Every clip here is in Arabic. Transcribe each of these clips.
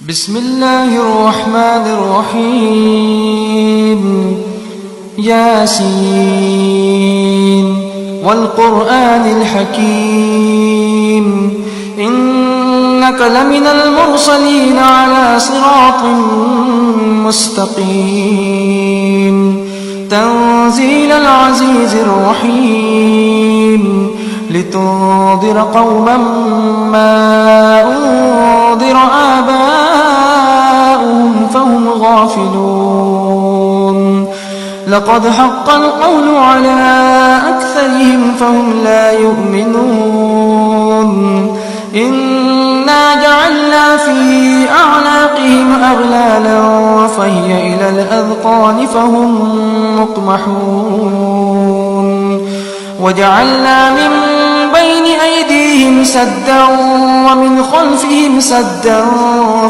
بسم الله الرحمن الرحيم ياسين والقرآن الحكيم إنك لمن المرسلين على صراط مستقيم تنزيل العزيز الرحيم لتنذر قوما ما أنذر آباؤهم فهم غافلون لقد حق القول على أكثرهم فهم لا يؤمنون إنا جعلنا في أعناقهم أغلالا فهي إلى الأذقان فهم مقمحون وجعلنا من بين أيديهم سدا ومن خلفهم سدا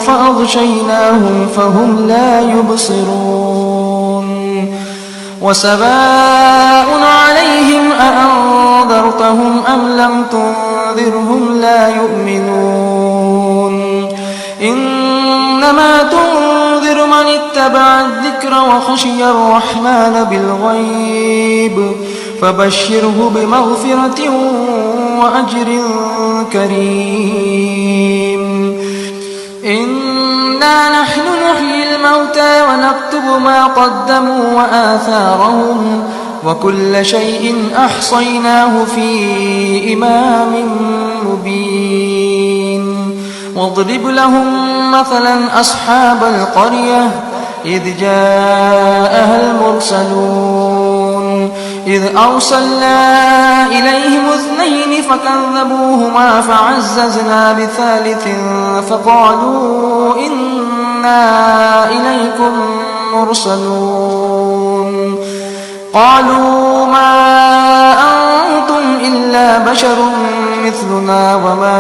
فأغشيناهم فهم لا يبصرون وسواء عليهم أأنذرتهم أم لم تنذرهم لا يؤمنون إنما تنذر من اتبع الذكر وخشي الرحمن بالغيب فبشره بمغفرة وأجر كريم إنا نحن نحيي الموتى ونكتب ما قدموا وآثارهم وكل شيء أحصيناه في إمام مبين واضرب لهم مثلا أصحاب القرية إذ جاءها المرسلون إذ أرسلنا إليهم اثنين فكذبوهما فعززنا بثالث فقالوا إنا إليكم مرسلون قالوا ما أنتم إلا بشر مثلنا وما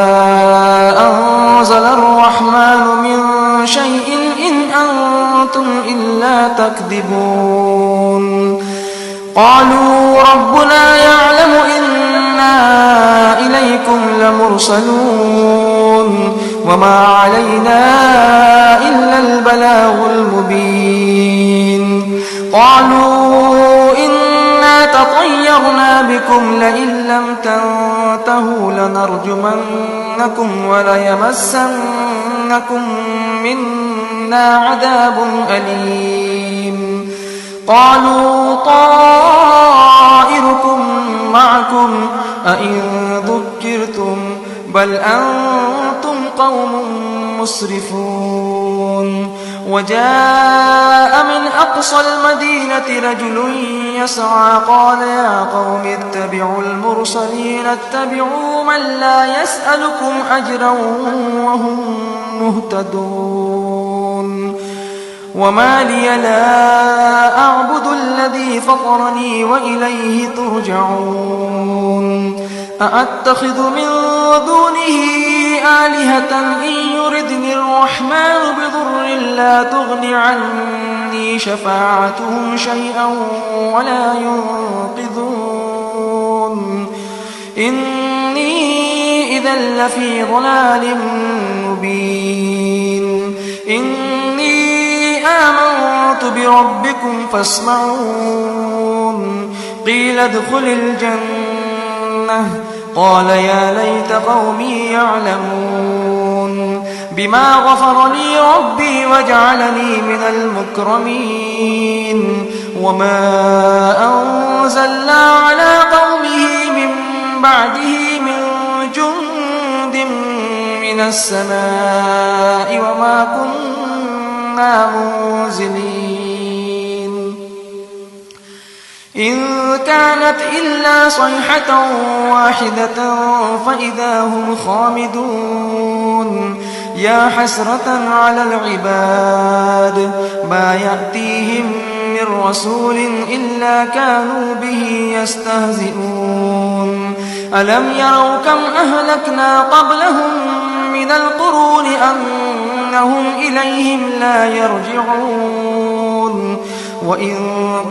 أنزل الرحمن من شيء إن أنتم إلا تكذبون قالوا ربنا يعلم إنا إليكم لمرسلون وما علينا إلا البلاغ المبين قالوا إنا تطيرنا بكم لئن لم تنتهوا لنرجمنكم وليمسنكم منا عذاب أليم قالوا طائركم معكم أئن ذكرتم بل أنتم قوم مسرفون وجاء من أقصى المدينة رجل يسعى قال يا قوم اتبعوا المرسلين اتبعوا من لا يسألكم أجرا وهم مهتدون وما لي لا أعبد الذي فطرني وإليه ترجعون أأتخذ من دونه آلهة إن يردني الرحمن بضر لا تغن عني شفاعتهم شيئا ولا ينقذون إني إذا لفي ضلال مبين إني آمنت بربكم فاسمعون قيل ادخل الجنة قال يا ليت قومي يعلمون بما غفر لي ربي وجعلني من المكرمين وما أنزلنا على قومه من بعده من جند من السماء وما كنا منزلين إن كانت إلا صيحة واحدة فإذا هم خامدون يا حسرة على العباد ما يأتيهم من رسول إلا كانوا به يستهزئون ألم يروا كم أهلكنا قبلهم من القرون أنهم إليهم لا يرجعون وإن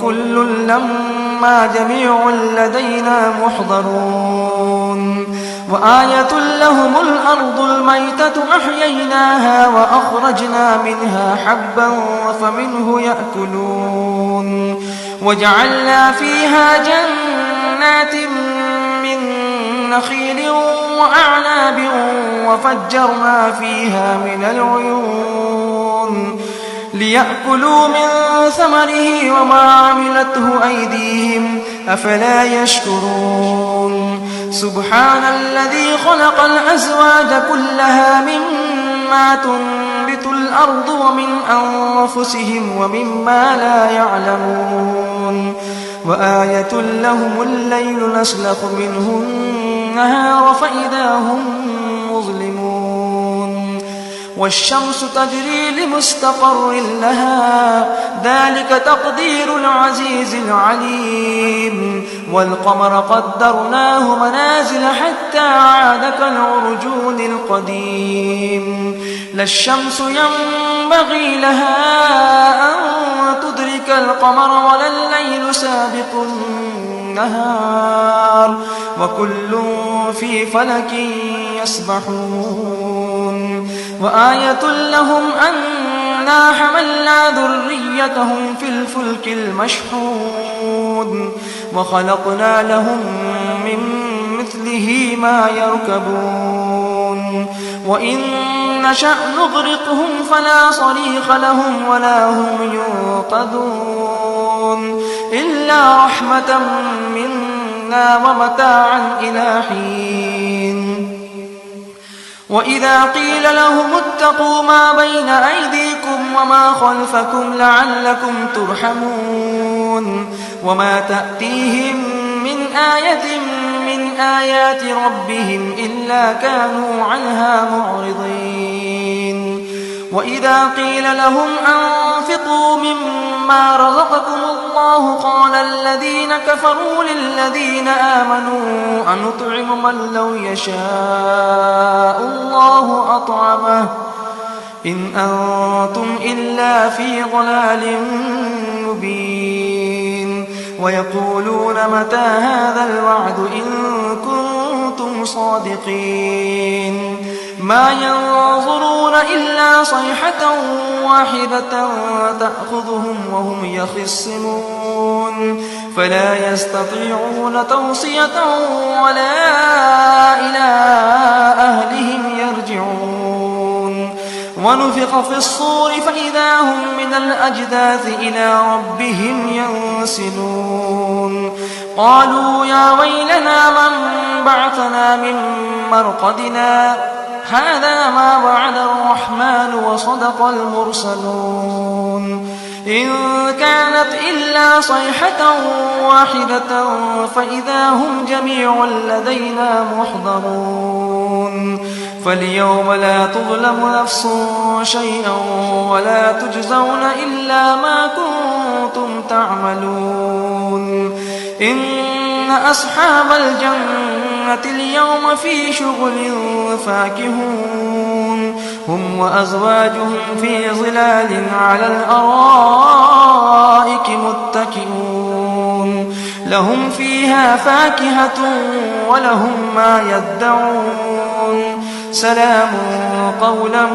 كل لما جميع لدينا محضرون وآية لهم الأرض الميتة أحييناها وأخرجنا منها حبا فمنه يأكلون وجعلنا فيها جنات من نخيل وأعناب وفجرنا فيها من العيون ليأكلوا من ثمره وما عملته أيديهم أفلا يشكرون سبحان الذي خلق الأزواج كلها مما تنبت الأرض ومن أنفسهم ومما لا يعلمون وآية لهم الليل نسلخ منه النهار فإذا هم مظلمون والشمس تجري لمستقر لها ذلك تقدير العزيز العليم والقمر قدرناه منازل حتى عاد كالعرجون القديم لا الشمس ينبغي لها أن تدرك القمر ولا الليل سابق النهار وكل في فلك يسبحون وآية لهم أنا حملنا ذريتهم في الفلك المشحون وخلقنا لهم من مثله ما يركبون وإن نشأ نغرقهم فلا صريخ لهم ولا هم ينقذون إلا رحمة منا ومتاعا إلى حين وإذا قيل لهم اتقوا ما بين أيديكم وما خلفكم لعلكم ترحمون وما تأتيهم من آية من آيات ربهم إلا كانوا عنها معرضين وإذا قيل لهم أنفقوا مما رزقكم الله قال الذين كفروا للذين آمنوا أنطعم من لو يشاء الله أطعمه إن أنتم إلا في ضلال مبين ويقولون متى هذا الوعد إن كنتم صادقين ما ينظرون إلا صيحة واحدة تأخذهم وهم يخصمون فلا يستطيعون توصية ولا إلى أهلهم يرجعون ونفخ في الصور فإذا هم من الأجداث إلى ربهم ينسلون قالوا يا ويلنا من بعثنا من مرقدنا هذا ما وعد الرحمن وصدق المرسلون إن كانت إلا صيحة واحدة فإذا هم جميع لدينا محضرون فاليوم لا تظلم نفس شيئا ولا تجزون إلا ما كنتم تعملون إن أصحاب الجنة اليوم في شغل فاكهون هم وأزواجهم في ظلال على الأرائك متكئون لهم فيها فاكهة ولهم ما يدعون سلام قولا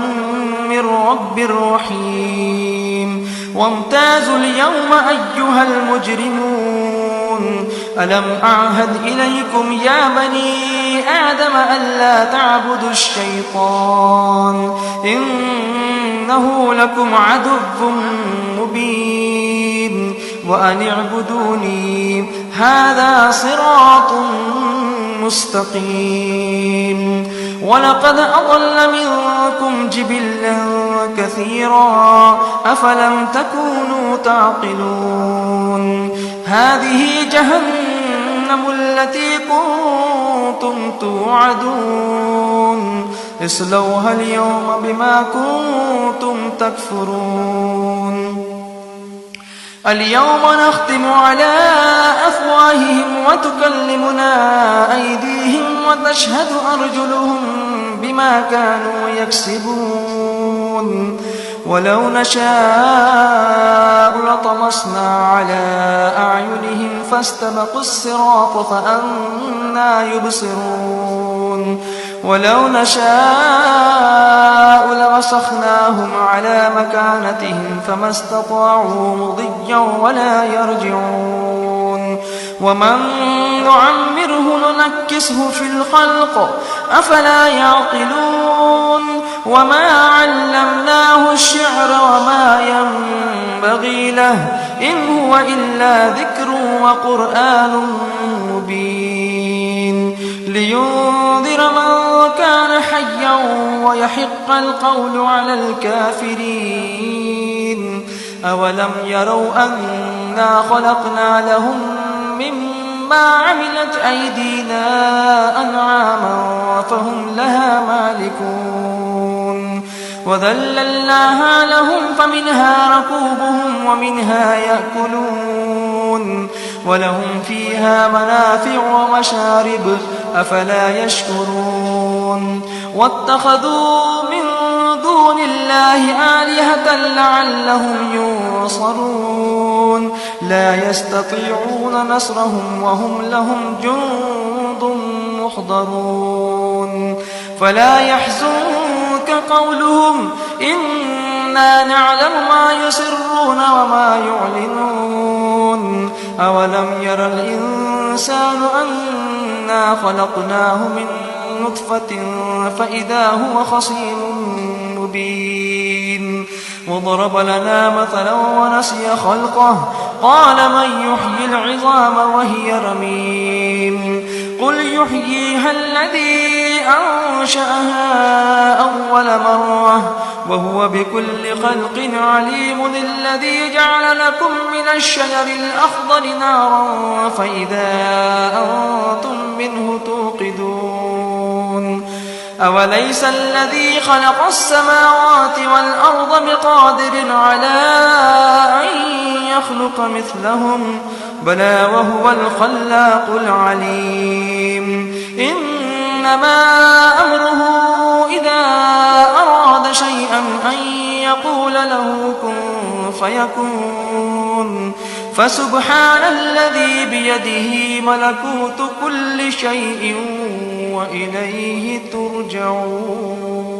من رب رحيم وامتازوا اليوم أيها المجرمون ألم أعهد إليكم يا بني آدم ألا تعبدوا الشيطان إنه لكم عدو مبين وأن اعبدوني هذا صراط مستقيم ولقد أضل منكم جبلا كثيرا أفلم تكونوا تعقلون هذه جهنم التي كنتم توعدون اصلوها اليوم بما كنتم تكفرون اليوم نختم على أفواههم وتكلمنا أيديهم وتشهد أرجلهم بما كانوا يكسبون ولو نشاء لطمسنا على أعينهم فاستبقوا الصراط فأنى يبصرون ولو نشاء لمسخناهم على مكانتهم فما استطاعوا مضيا ولا يرجعون ومن نعمره ننكسه في الخلق أفلا يعقلون وما علمناه الشعر وما ينبغي له إن هو إلا ذكر وقرآن مبين لينذر من كان حيا ويحق القول على الكافرين أولم يروا أنا خلقنا لهم مما عملت أيدينا أنعاما فهم لها مالكون وذللناها لهم فمنها ركوبهم ومنها يأكلون ولهم فيها منافع ومشارب أفلا يشكرون واتخذوا من دون الله آلهة لعلهم ينصرون لا يستطيعون نصرهم وهم لهم جند محضرون فلا يحزنك قولهم إنا نعلم ما يسرون وما يعلنون أولم ير الإنسان أنا خلقناه من نطفة فإذا هو خصيم مبين وضرب لنا مثلا ونسي خلقه قال من يحيي العظام وهي رميم قل يحييها الذي أنشأها أول مرة وهو بكل خلق عليم الذي جعل لكم من الشجر الأخضر نارا فإذا أنتم منه توقدون أوليس الذي خلق السماوات والأرض بقادر على أن يخلق مثلهم بلى وهو الخلاق العليم إنما أمره إذا أراد شيئا أن يقول له كن فيكون فسبحان الذي بيده ملكوت كل شيء وإليه ترجعون